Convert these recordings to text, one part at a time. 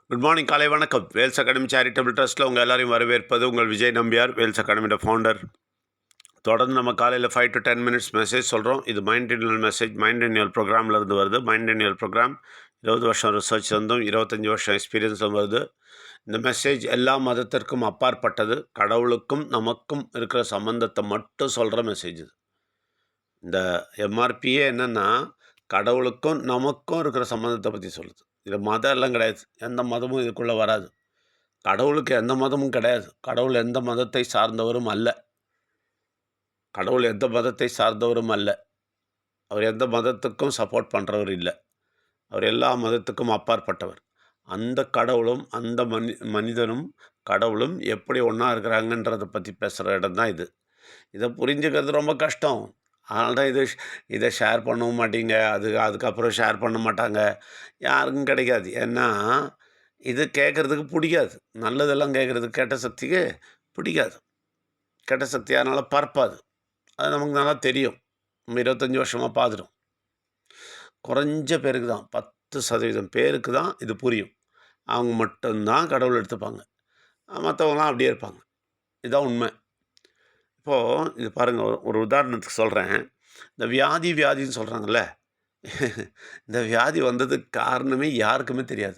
Good morning, காலை வணக்கம். Wales academy charitable ட்ரஸ்ட்டில் உங்கள் எல்லாரையும் வரவேற்பது உங்கள் விஜய் நம்பியார், வேல்ஸ் அகாடமியோட ஃபவுண்டர். தொடர்ந்து நம்ம காலையில் 5 to 10 minutes மெசேஜ் சொல்கிறோம். இது mind renewal message, mind renewal ப்ரோக்ராமில் இருந்து வருது. மைண்ட் ரினியூவல் ப்ரோக்ராம் 20 வருஷம் ரிசர்ச் இருந்தும் 25 வருஷம் எக்ஸ்பீரியன்ஸும் வருது. இந்த மெசேஜ் எல்லா மதத்திற்கும் அப்பாற்பட்டது. கடவுளுக்கும் நமக்கும் இருக்கிற சம்பந்தத்தை மட்டும் சொல்கிற மெசேஜ் இது. இந்த எம்ஆர்பியே என்னென்னா கடவுளுக்கும் நமக்கும் இருக்கிற சம்பந்தத்தை பற்றி சொல்லுது. இது மதம் எல்லாம் கிடையாது. எந்த மதமும் இதுக்குள்ளே வராது. கடவுளுக்கு எந்த மதமும் கிடையாது. கடவுள் எந்த மதத்தை சார்ந்தவரும் அல்ல. கடவுள் எந்த மதத்தை சார்ந்தவரும் அல்ல. அவர் எந்த மதத்துக்கும் சப்போர்ட் பண்ணுறவர் இல்லை. அவர் எல்லா மதத்துக்கும் அப்பாற்பட்டவர். அந்த கடவுளும் அந்த மனிதனும் கடவுளும் எப்படி ஒன்றா இருக்கிறாங்கன்றதை பற்றி பேசுகிற இடம் தான் இது. இதை புரிஞ்சுக்கிறது ரொம்ப கஷ்டம். அதனால தான் இதை ஷேர் பண்ணவும் மாட்டீங்க. அதுக்கப்புறம் ஷேர் பண்ண மாட்டாங்க. யாருக்கும் கிடைக்காது. ஏன்னா இது கேட்குறதுக்கு பிடிக்காது. நல்லதெல்லாம் கேட்குறதுக்கு கெட்ட சக்திக்கு பிடிக்காது. கெட்ட சக்தி அதனால் பரப்பாது. அது நமக்கு நல்லா தெரியும். நம்ம 25 வருஷமாக பார்த்துட்டோம். குறைஞ்ச பேருக்கு தான், 10% பேருக்கு தான் இது புரியும். அவங்க மட்டும்தான் கடவுள் எடுத்துப்பாங்க. மற்றவங்களாம் அப்படியே இருப்பாங்க. இதுதான் உண்மை. இப்போது இது பாருங்கள், ஒரு உதாரணத்துக்கு சொல்கிறேன். இந்த வியாதின்னு சொல்கிறாங்கல்ல, இந்த வியாதி வந்ததுக்கு காரணமே யாருக்குமே தெரியாது.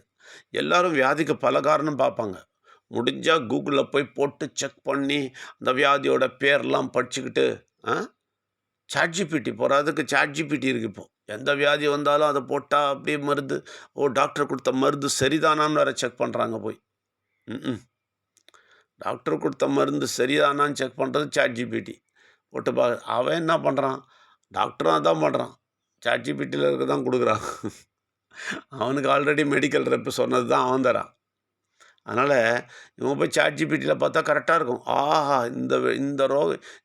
எல்லோரும் வியாதிக்கு பல காரணம் பார்ப்பாங்க. முடிஞ்சால் கூகுளில் போய் போட்டு செக் பண்ணி அந்த வியாதியோட பேர்லாம் படிச்சுக்கிட்டு சாட்ஜிபிடி போகிறதுக்கு சாட்ஜிபிடி இருக்குது. இப்போது எந்த வியாதி வந்தாலும் அதை போட்டால் அப்படியே மருந்து, டாக்டர் கொடுத்த மருந்து சரிதானான்னு வேறு செக் பண்ணுறாங்க போய். டாக்டர் கொடுத்த மருந்து சரிதானான்னு செக் பண்ணுறது சாட்ஜிபிடி போட்டு அவன் என்ன பண்ணுறான்? டாக்டரும் அதான் பண்ணுறான். சாட்ஜிபிட்டியில் இருக்க தான் கொடுக்குறான். அவனுக்கு ஆல்ரெடி மெடிக்கல் ரெப்பு சொன்னது தான் அவன் தரான். அதனால் இவன் போய் சாட்ஜிபிட்டியில் பார்த்தா கரெக்டாக இருக்கும். ஆஹா,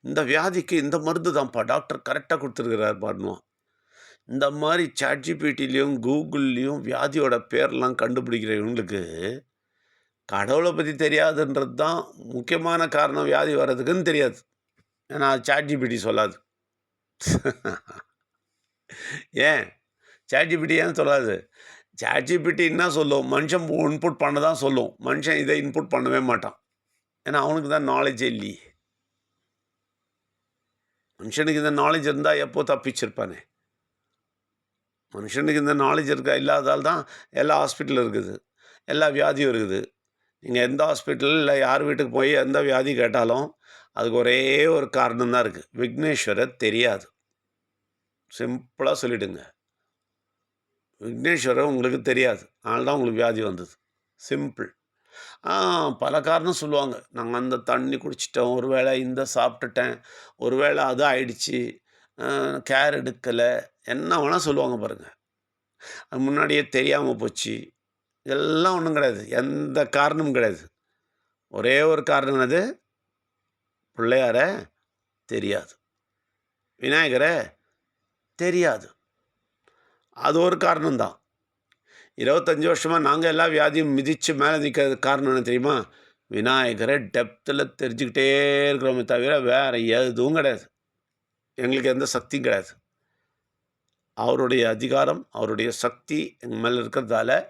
இந்த வியாதிக்கு இந்த மருந்து தான்ப்பா டாக்டர் கரெக்டாக கொடுத்துருக்கிறார் பாடுவான். இந்த மாதிரி சாட்ஜிபிட்டிலையும் கூகுள்லேயும் வியாதியோட பேர்லாம் கண்டுபிடிக்கிற இவங்களுக்கு கடவுளை பற்றி தெரியாதுன்றது தான் முக்கியமான காரணம். வியாதி வர்றதுக்குன்னு தெரியாது. ஏன்னா சாட்ஜிபிட்டி சொல்லாது. ஏன் சாட்ஜிபிட்டி ஏன் சொல்லாது? சாட்ஜிபிட்டி என்ன சொல்லும்? மனுஷன் இன்புட் பண்ண தான் சொல்லும். மனுஷன் இதை இன்புட் பண்ணவே மாட்டான். ஏன்னா அவனுக்கு தான் நாலேஜே இல்லையே. மனுஷனுக்கு இந்த நாலேஜ் இருந்தால் எப்போ தப்பிச்சிருப்பானே. மனுஷனுக்கு இந்த நாலேஜ் இல்லாதால் தான் எல்லா ஹாஸ்பிட்டலும் இருக்குது, எல்லா வியாதியும் இருக்குது. நீங்கள் எந்த ஹாஸ்பிட்டலில் இல்லை யார் வீட்டுக்கு போய் எந்த வியாதி கேட்டாலும் அதுக்கு ஒரே ஒரு காரணம் தான் இருக்குது. விக்னேஸ்வரர் தெரியாது. சிம்பிளாக சொல்லிவிடுங்க. விக்னேஸ்வரர் உங்களுக்கு தெரியாது, அதனால தான் உங்களுக்கு வியாதி வந்தது. சிம்பிள். பல காரணம் சொல்லுவாங்க. நாங்கள் அந்த தண்ணி குடிச்சிட்டோம், ஒரு வேளை இந்த சாப்பிட்டுட்டேன், ஒரு வேளை அது ஆயிடுச்சு, கேர் எடுக்கலை, என்ன வேணால் சொல்லுவாங்க பாருங்கள். அது முன்னாடியே தெரியாமல் போச்சு. இதெல்லாம் ஒன்றும் கிடையாது. எந்த காரணமும் கிடையாது. ஒரே ஒரு காரணம், அது பிள்ளையாரை தெரியாது, விநாயகரை தெரியாது. அது ஒரு காரணம்தான். 25 வருஷமாக நாங்கள் எல்லா வியாதியும் மிதித்து மேலே நிற்கிறது காரணம் என்ன தெரியுமா? விநாயகரை டெப்த்தில் தெரிஞ்சுக்கிட்டே இருக்கிறோமே தவிர வேறு எதுவும் கிடையாது. எங்களுக்கு எந்த சக்தியும் கிடையாது. அவருடைய அதிகாரம், அவருடைய சக்தி எங்கள் மேலே இருக்கிறதால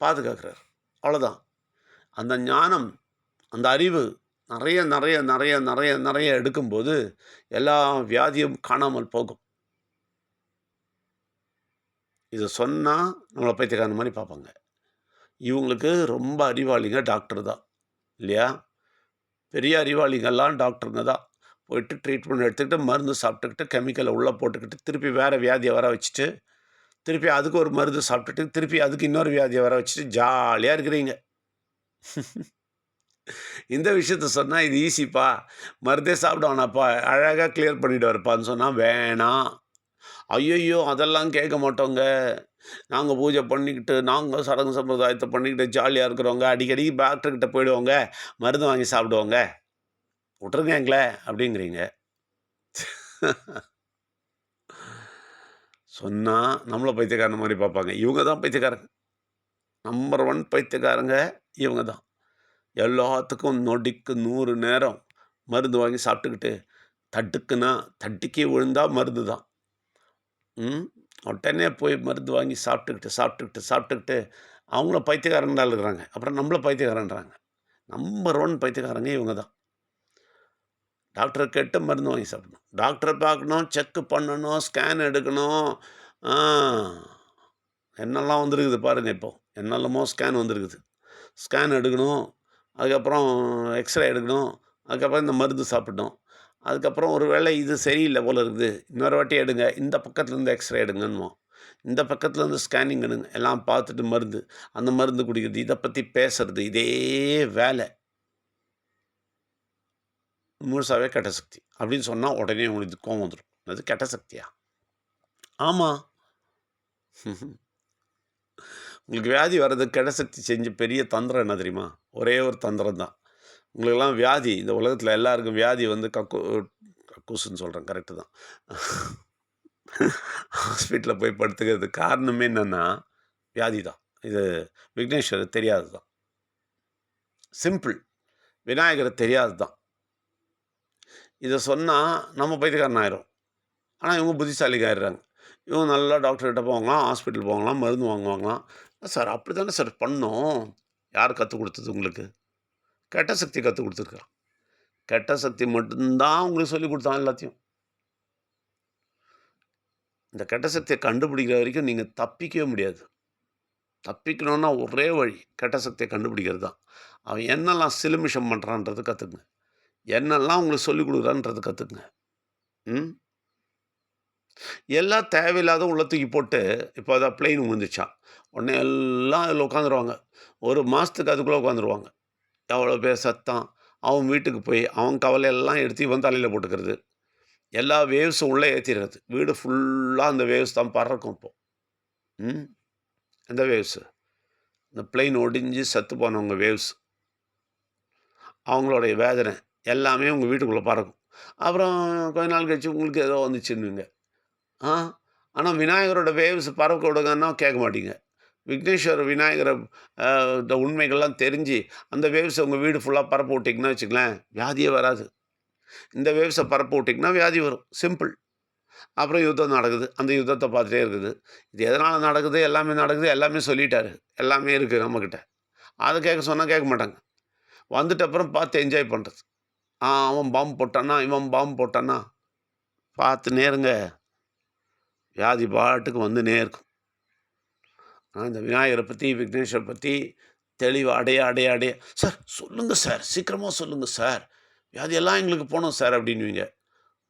பாதுகாக்கிறார். அவ்வளோதான். அந்த ஞானம், அந்த அறிவு நிறைய நிறைய நிறைய நிறைய நிறைய எடுக்கும்போது எல்லா வியாதியும் காணாமல் போகும். இதை சொன்னால் நம்மளை பைத்தியக்காரன் மாதிரி பார்ப்பாங்க. இவங்களுக்கு ரொம்ப அறிவாளிங்க டாக்டர் தான் இல்லையா? பெரிய அறிவாளிகள்லாம் டாக்டருங்க தான். போயிட்டு ட்ரீட்மெண்ட் எடுத்துக்கிட்டு மருந்து சாப்பிட்டுக்கிட்டு கெமிக்கலை உள்ளே போட்டுக்கிட்டு திருப்பி வேறு வியாதியை வர வச்சுட்டு திருப்பி அதுக்கு ஒரு மருந்து சாப்பிட்டுட்டு திருப்பி அதுக்கு இன்னொரு வியாதியை வர வச்சுட்டு ஜாலியாக இருக்கிறீங்க. இந்த விஷயத்த சொன்னால் இது ஈஸிப்பா, மருந்தே சாப்பிடுவானாப்பா, அழகாக கிளியர் பண்ணிவிட்டு வரப்பான்னு சொன்னால் வேணாம். ஐயோ அதெல்லாம் கேட்க மாட்டோங்க, நாங்கள் பூஜை பண்ணிக்கிட்டு நாங்கள் சடங்கு சம்பிரதாயத்தை பண்ணிக்கிட்டு ஜாலியாக இருக்கிறவங்க, அடிக்கடி டாக்டர்கிட்ட போயிடுவோங்க, மருந்து வாங்கி சாப்பிடுவோங்க, விட்டுருங்க எங்களே அப்படிங்கிறீங்க. சொன்னால் நம்மளை பைத்தியக்காரன் மாதிரி பார்ப்பாங்க. இவங்க தான் பைத்தியக்காரங்க. நம்பர் 1 பைத்தியக்காரங்க இவங்க தான். எல்லாத்துக்கும் நொடிக்கு 100 நேரம் மருந்து வாங்கி சாப்பிட்டுக்கிட்டு தட்டுக்குன்னா தட்டிக்கே விழுந்தால் மருந்து தான். உடனே போய் மருந்து வாங்கி சாப்பிட்டுக்கிட்டு அவங்கள பைத்தியக்காரன் இருக்கிறாங்க. அப்புறம் நம்மள பைத்தியக்காரன்றாங்க. நம்பர் 1 பைத்தியக்காரங்க இவங்க தான். டாக்டர கேட்டு மருந்து வாங்கி சாப்பிடணும். டாக்டர பார்க்கணும், செக் பண்ணணும், ஸ்கேன் எடுக்கணும். ஆ என்னெல்லாம் வந்திருக்குது பாருங்க இப்போ. என்னெல்லாமோ ஸ்கேன் வந்திருக்குது. ஸ்கேன் எடுக்கணும். அதுக்கப்புறம் எக்ஸ்ரே எடுக்கணும். அதுக்கப்புறம் இந்த மருந்து சாப்பிடணும். அதுக்கப்புறம் ஒரு வேளை இது சரியில்ல போல இருக்குது. இன்னொரு வாட்டி எடுங்க. இந்த பக்கத்துலேருந்து எக்ஸ்ரே எடுங்கன்னுவோம். இந்த பக்கத்துலேருந்து ஸ்கேனிங் எடுங்க. எல்லாம் பார்த்துட்டு மருந்து. அந்த மருந்து குடிக்கிறது. இத பத்தி பேசுறது. இதே வேலை. முழுசாவே கெட்ட சக்தி. அப்படின்னு சொன்னா உடனே உங்களுக்கு கோவம் வந்துரும். அது கெட்ட சக்தியா? ஆமா. உங்களுக்கு வியாதி வர்றதுக்கு கெட்ட சக்தி செஞ்ச பெரிய தந்திரம் என்ன தெரியுமா? ஒரே ஒரு தந்திரம் தான். உங்களுக்கெல்லாம் வியாதி இந்த உலகத்தில எல்லாருக்கும் வியாதி வந்து கக்கூசுன்னு சொல்றேன் கரெக்ட்டு தான். ஹாஸ்பிட்டல்ல போய் படுத்துக்கிறதுக்கு காரணமே என்னன்னா, வியாதி தான். இது விக்னேஸ்வரர் தெரியாதது தான். சிம்பிள். விநாயகர் தெரியாதது தான். இத சொன்னா நம்ம பைத்தியக்காரன் ஆயிரும். ஆனா இவங்க புத்திசாலிங்க ஆயிடுறாங்க. இவங்க நல்லா டாக்டர் கிட்ட போவாங்களாம், ஹாஸ்பிட்டல் போவாங்களாம், மருந்து வாங்குவாங்களாம். சார் அப்படி தானே சார் பண்ணோம். யார் கத்துக் குடுத்தது உங்களுக்கு? கெட்ட சக்தி கத்துக் குடுத்துருக்கான். கெட்ட சக்தி மட்டும் தான் உங்களுக்கு சொல்லிக் குடுத்தான் எல்லாத்தையும். இந்த கெட்ட சக்திய கண்டுபிடிக்கிற வரைக்கும் நீங்க தப்பிக்கவே முடியாது. தப்பிக்கணும்னா ஒரே வழி, கெட்ட சக்திய கண்டுபிடிக்கிறது தான். அவன் என்னெல்லாம் சிலுமிஷம் பண்றான்றத கத்துக்குங்க. என்னெல்லாம் உங்களுக்கு சொல்லிக் குடுக்குறான்றத கத்துக்குங்க. ம். எல்லாம் தேவையில்லாத உள்ள தூக்கி போட்டு, இப்போ அதான் பிளெயின் விழுந்துச்சாம். உடனே எல்லாம் அதில உட்காந்துருவாங்க. 1 மாசத்துக்கு அதுக்குள்ள உட்காந்துருவாங்க. எவ்வளோ பேர் சத்தம். அவன் வீட்டுக்கு போய், அவன் கவலையெல்லாம் எடுத்து இவன் தலையில போட்டுக்கிறது. எல்லா வேவ்ஸும் உள்ள ஏத்திறது. வீடு ஃபுல்லா அந்த வேவ்ஸ் தான் பறக்கும் இப்போ. ம். எந்த வேவ்ஸு? இந்த பிளெயின் ஒடிஞ்சு செத்து போனவங்க வேவ்ஸ். அவங்களுடைய வேதனை எல்லாமே உங்க வீட்டுக்குள்ள பறக்கும். அப்புறம் கொஞ்ச நாள் கழிச்சு உங்களுக்கு ஏதோ வந்துச்சுன்னுவீங்க. ஆ ஆனா விநாயகரோட வேவ்ஸ் பறக்க விடுங்கன்னா கேட்க மாட்டீங்க. விக்னேஸ்வர விநாயகர இந்த உண்மைகள்லாம் தெரிஞ்சு, அந்த வேவ்ஸ உங்க வீடு ஃபுல்லா பரப்ப விட்டீங்கன்னா வச்சுக்கங்களேன், வியாதியே வராது. இந்த வேவ்ஸ பரப்ப விட்டீங்கன்னா வியாதி வரும். சிம்பிள். அப்புறம் யுத்தம் நடக்குது. அந்த யுத்தத்த பார்த்துட்டே இருக்குது. இது எதனால நடக்குது? எல்லாமே நடக்குது. எல்லாமே சொல்லிட்டாரு. எல்லாமே இருக்கு நம்மகிட்ட. அத கேட்க சொன்னா கேட்க மாட்டாங்க. வந்துட்ட அப்புறம் பார்த்து என்ஜாய் பண்றது. அவன் பாம்பு போட்டானா, இவன் பாம்பு போட்டானா, பார்த்துன்னே இருங்க. வியாதி பாட்டுக்கு வந்துன்னே இருக்கும். இந்த விநாயகர பத்தி, விக்னேஸ்வர பத்தி தெளிவா அடைய, அடைய, அடைய "சார் சொல்லுங்க சார். சீக்கிரமா சொல்லுங்க சார். வியாதியெல்லாம் எங்களுக்கு போணும் சார்" அப்படின்னுவீங்க.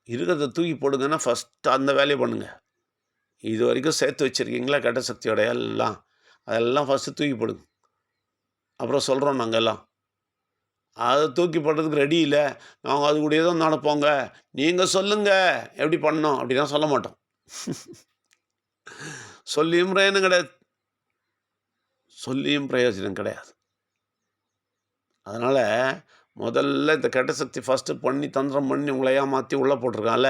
இருக்கிறத தூக்கி போடுங்கன்னா, ஃபர்ஸ்ட்டு அந்த வேலைய பண்ணுங்க. இதுவரைக்கும் சேர்த்து வச்சிருக்கீங்களா கெட்ட சக்தியோட எல்லாம். அதெல்லாம் ஃபர்ஸ்ட்டு தூக்கி போடுங்க. அப்புறம் சொல்றோம் நாங்க எல்லாம். அத தூக்கி போடுறதுக்கு ரெடி இல்ல. நாங்க அது கூடயே தான் நடப்போங்க. நீங்க சொல்லுங்க எப்படி பண்ணணும் அப்படிலாம் சொல்ல மாட்டோம். சொல்லியும் பிரயோஜனம் கிடையாது. சொல்லியும் பிரயோஜனம் கிடையாது. அதனால முதல்ல இந்த கெட்ட சக்தி ஃபர்ஸ்ட்டு பண்ணி தந்திரம் பண்ணி உங்கள ஏமாத்தி உள்ள போட்டுருக்கான்ல,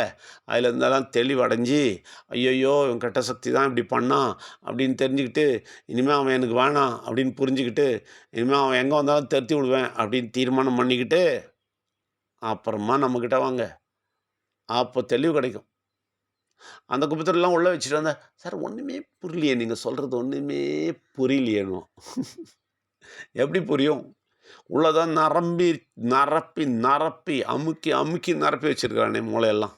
அதுல இருந்தெல்லாம் தெளிவடைஞ்சு, ஐய்யய்யோ! இவன் கெட்ட சக்தி தான் இப்படி பண்ணான் அப்படின்னு தெரிஞ்சுக்கிட்டு, இனிமே அவன் எனக்கு வேணாம் அப்படின்னு புரிஞ்சுக்கிட்டு, இனிமே அவன் எங்க வந்தாலும் தெரத்தி விடுவேன் அப்படின்னு தீர்மானம் பண்ணிக்கிட்டு, அப்புறமா நம்மகிட்ட வாங்க. அப்போ தெளிவு கிடைக்கும். அந்த குப்பத்தெல்லாம் உள்ள வச்சுட்டு வந்தா, "சார் ஒண்ணுமே புரியலையே நீங்க சொல்றது ஒண்ணுமே புரியலையேன்னுவான். எப்படி புரியும்? உள்ள தான் நிரப்பி, அமுக்கி, அமுக்கி நிரப்பி வச்சிருக்கானே மூளையெல்லாம்.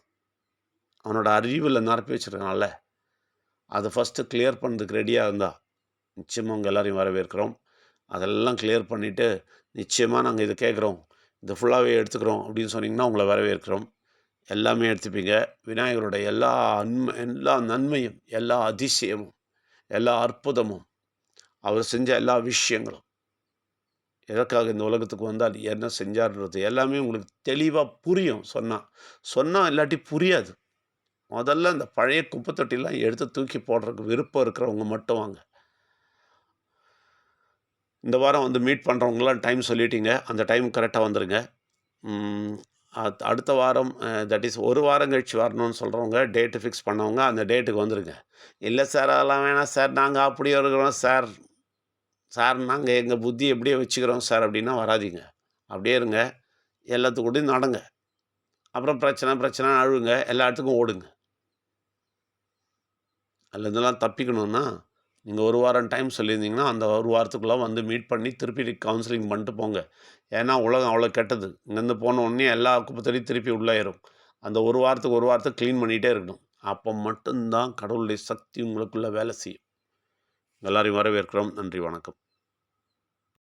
அவனோட அறிவுல நிரப்பி வச்சிருக்கான்ல. அத ஃபர்ஸ்ட்டு கிளியர் பண்றதுக்கு ரெடியா இருந்தா, நிச்சயமா உங்க எல்லாரையும் வரவேற்கிறோம். அதெல்லாம் கிளியர் பண்ணிட்டு, நிச்சயமா நாங்க இத கேட்குறோம். இத ஃபுல்லாவே எடுத்துக்கிறோம் அப்படின்னு சொன்னீங்கன்னா, உங்கள வரவேற்கிறோம். எல்லாமே எடுத்துப்பீங்க. விநாயகரோட எல்லா நன்மையும், எல்லா அதிசயமும், எல்லா அற்புதமும், அவர் செஞ்ச எல்லா விஷயங்களும் எதற்காக இந்த உலகத்துக்கு வந்தார்? என்ன செஞ்சார்ன்றது எல்லாமே உங்களுக்கு தெளிவா புரியும் சொன்னா. சொன்னா இல்லாட்டி புரியாது. முதல்ல இந்த பழைய குப்பை தொட்டிலாம் எடுத்து தூக்கி போடுறதுக்கு விருப்பம் இருக்கிறவங்க மட்டும் வாங்க. இந்த வாரம் வந்து மீட் பண்றவங்கலாம் டைம் சொல்லிட்டீங்க. அந்த டைம் கரெக்ட்டா வந்துருங்க. ம். அடுத்த வாரம் தட் இஸ் 1 வாரம் கழிச்சு வரணும்னு சொல்றவங்க, டேட் ஃபிக்ஸ் பண்ணவங்க அந்த டேட்டுக்கு வந்துருங்க. இல்ல சார் அதெல்லாம் வேணாம் சார். நாங்க அப்படியே இருக்கிறோம் சார். சார் நாங்க எங்க புத்தி எப்படியோ வச்சுக்கிறோம் சார் அப்படின்னா வராதீங்க. அப்படியே இருங்க. எல்லாத்து கூடயும் நடங்க. அப்புறம் பிரச்சனைன்னு அழுவுங்க. எல்லா இடத்துக்கும் ஓடுங்க. அதுலேருந்தெல்லாம் தப்பிக்கணும்னா, நீங்கள் ஒரு வாரம் டைம் சொல்லியிருந்தீங்கன்னா அந்த ஒரு வாரத்துக்குள்ளே வந்து மீட் பண்ணி திருப்பி கவுன்சிலிங் பண்ணிட்டு போங்க. ஏன்னா உலகம் அவ்வளோ கெட்டது. இங்கேருந்து போன உடனே எல்லா குப்பைத்தொட்டியும் திருப்பி உள்ளே ஏறும். அந்த ஒரு வாரத்துக்கு ஒரு வாரத்தை க்ளீன் பண்ணிகிட்டே இருக்கணும். அப்போ மட்டும்தான் கடவுளுடைய சக்தி உங்களுக்குள்ளே வேலை செய்யும். எல்லாரையும் வரவேற்கிறோம். நன்றி, வணக்கம்.